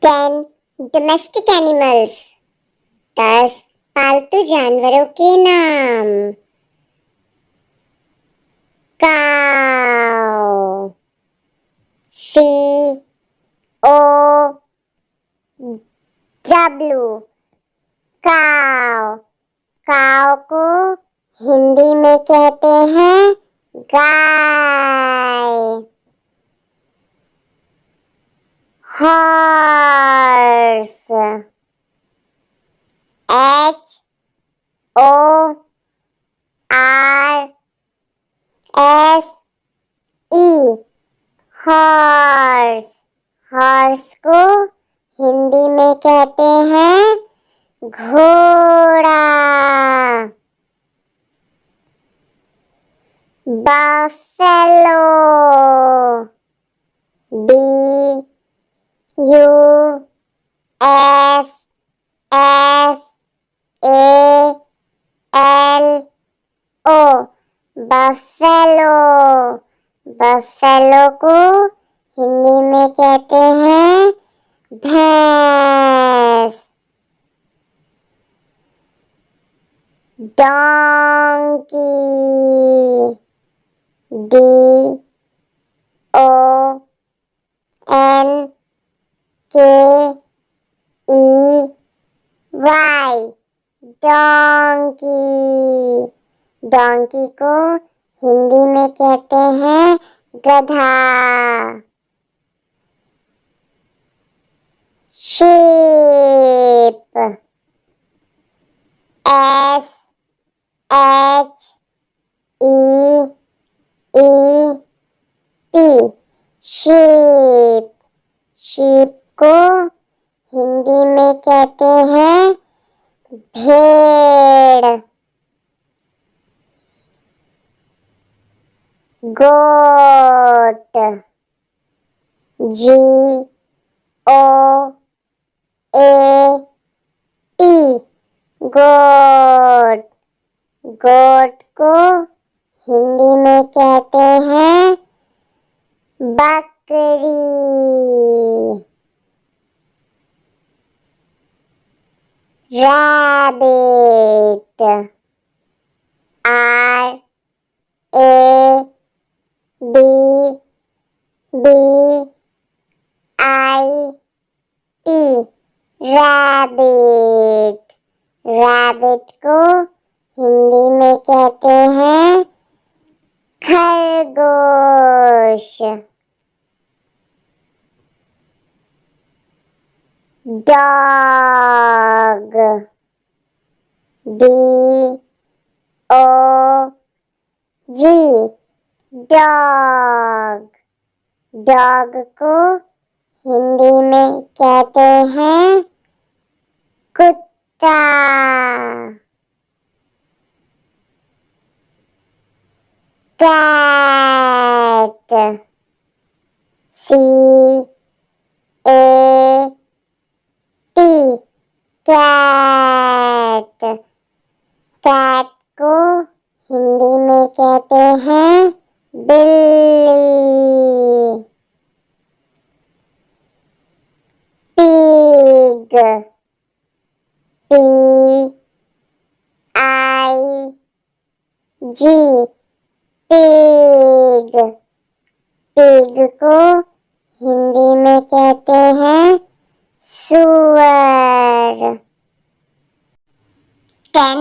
10 domestic animals. 10 पालतू जानवरों के नाम। काऊ, COW, काऊ। काऊ को हिंदी में कहते हैं गाय। Horse, HORSE, horse. हॉर्स को हिंदी में कहते हैं घोड़ा। Buffalo, BUFFALO, buffalo. बफेलो को हिंदी में कहते हैं भैंस। Donkey, DONKEY, donkey. डोंकी को हिंदी में कहते हैं गधा। Sheep, SHEEP, sheep. शीप को हिंदी में कहते हैं भेड़। गोट, GOAT, गोट। गोट को हिंदी में कहते हैं बकरी। Rabbit, RABBIT, rabbit. रैबिट को हिंदी में कहते हैं खरगोश। Dog, DOG, dog. डॉग को हिंदी में कहते हैं कुत्ता। Cat, CAT, cat. कैट को हिंदी में कहते हैं बिल्ली। Pig, PIG, pig. पिग को हिंदी में कहते हैं सुअर। 10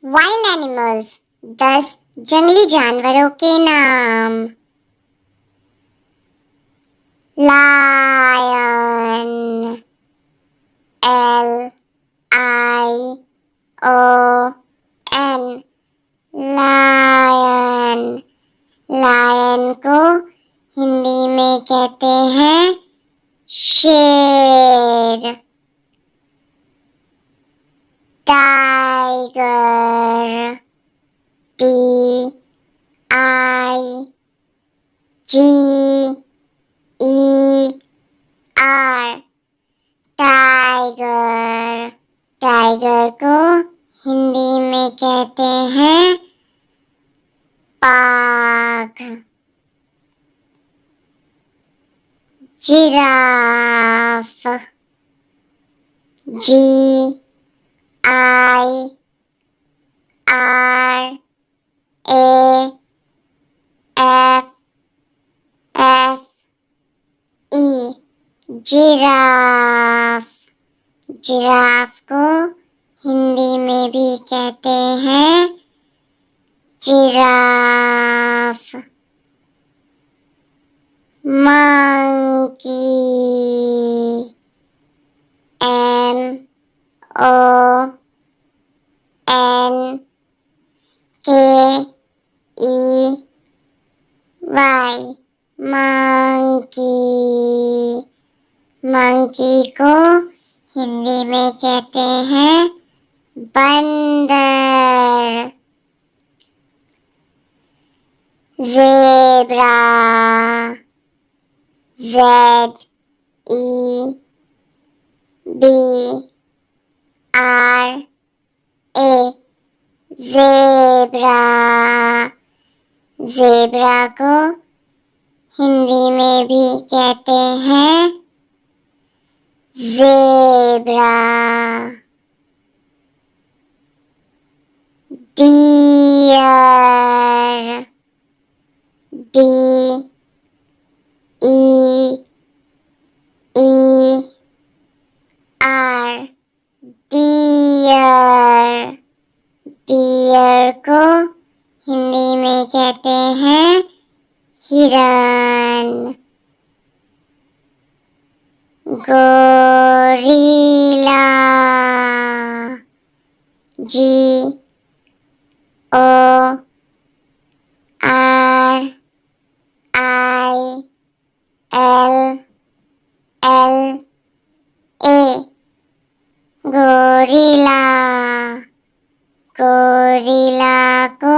वाइल्ड एनिमल्स। 10 जंगली जानवरों के नाम। Lion, LION, lion. लायन को हिंदी में कहते हैं शेर। Tiger, TIGER, tiger. टाइगर को हिंदी में कहते हैं बाघ। Giraffe, G I R A F F E giraffe. Giraffe को हिंदी में भी कहते हैं giraffe. Monkey MONKEY monkey. Monkey को हिंदी में कहते हैं बंदर। Zebra ZEBRA zebra. ज़ेब्रा को हिंदी में भी कहते हैं zebra. Deer DEER deer. Deer को हिंदी में कहते हैं हिरन। Gorilla GORILLA gorilla. गोरिल्ला को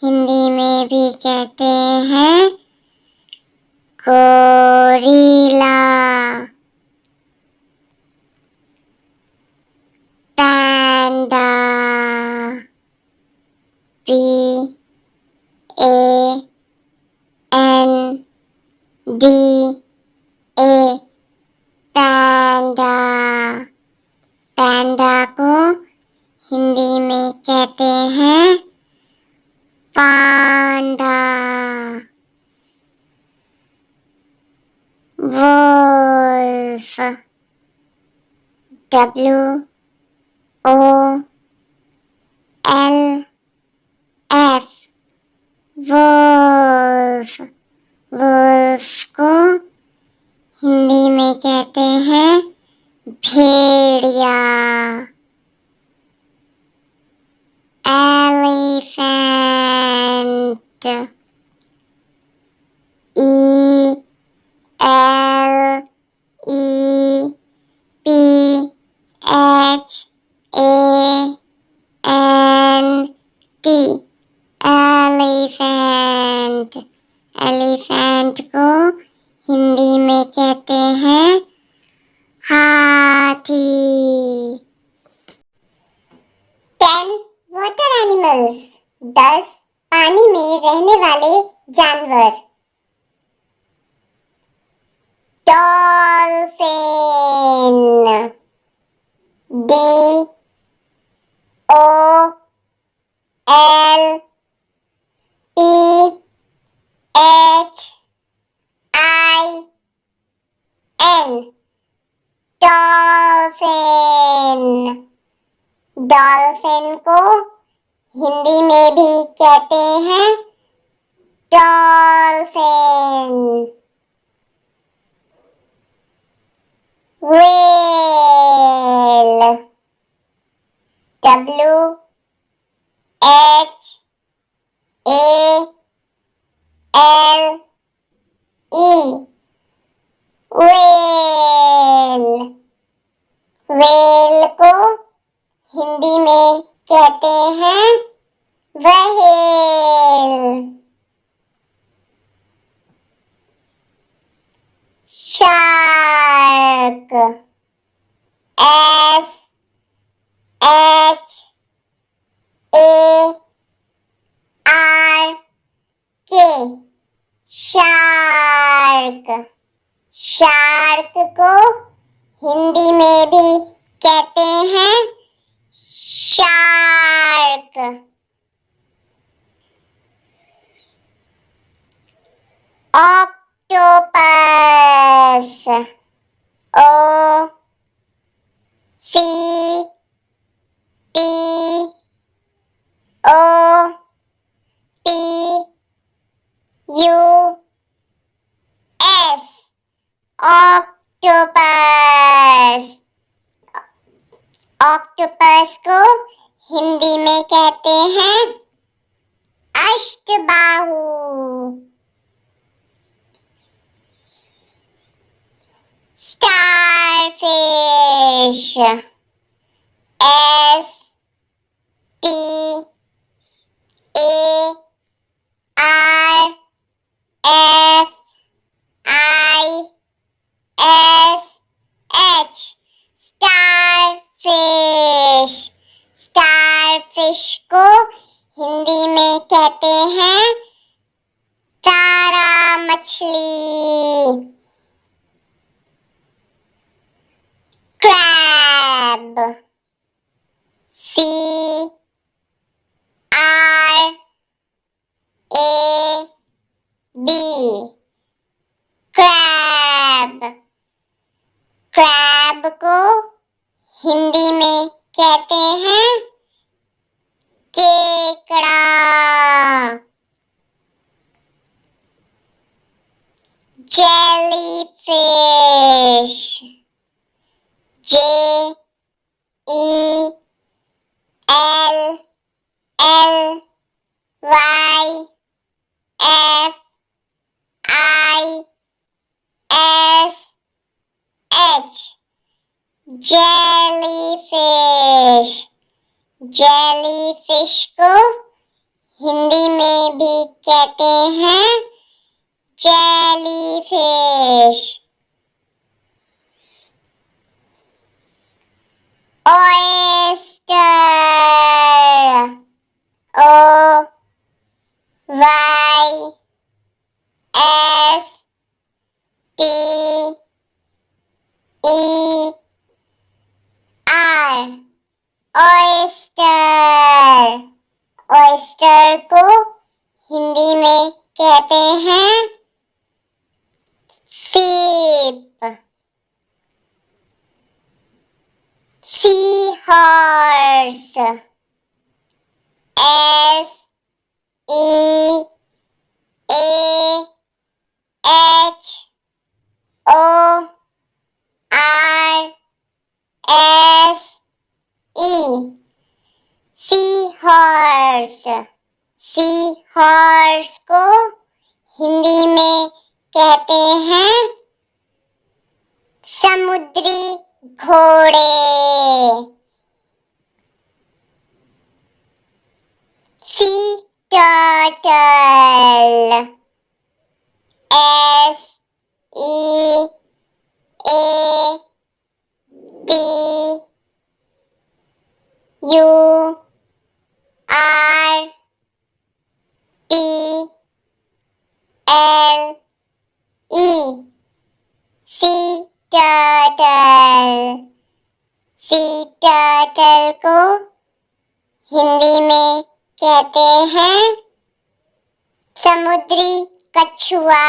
हिंदी में भी कहते हैं गोरिल्ला। पैंडा PANDA पैंडा। पैंडा को हिंदी में कहते हैं panda. Wolf WOLF wolf. Wolf को हिंदी में कहते हैं भेड़िया। Elephant ELEPHANT elephant. एलिफेंट को हिंदी में कहते हैं हाथी। 10 वाटर एनिमल्स 10 पानी में रहने वाले जानवर। Dolphin DOLPHIN dolphin. डॉल्फिन को हिंदी में भी कहते हैं dolphin. Whale WHALE whale. Whale को हिंदी में कहते हैं whale. Shark SHARK shark. Shark को हिंदी में भी octopus, O C T O P U S, octopus। Octopus को हिंदी में कहते हैं अष्टबाहु। Starfish, S T A R F I S H, starfish. Starfish को हिंदी में कहते हैं तारा मछली। Crab, C R A B, crab. Crab को हिंदी में कहते हैं केकड़ा। Jellyfish, J E L L Y F I S H, jellyfish. Jellyfish को हिंदी में भी कहते हैं jellyfish. Oyster, O Y S T E R, oyster. Oyster को हिंदी में कहते हैं सीप। Sea horse, S E A H O R S E, sea horse. Sea horse को हिंदी में कहते हैं समुद्री घोड़े। Sea turtle, S E A T U R T L E, sea turtle. Sea turtle को हिंदी में कहते हैं समुद्री कछुआ।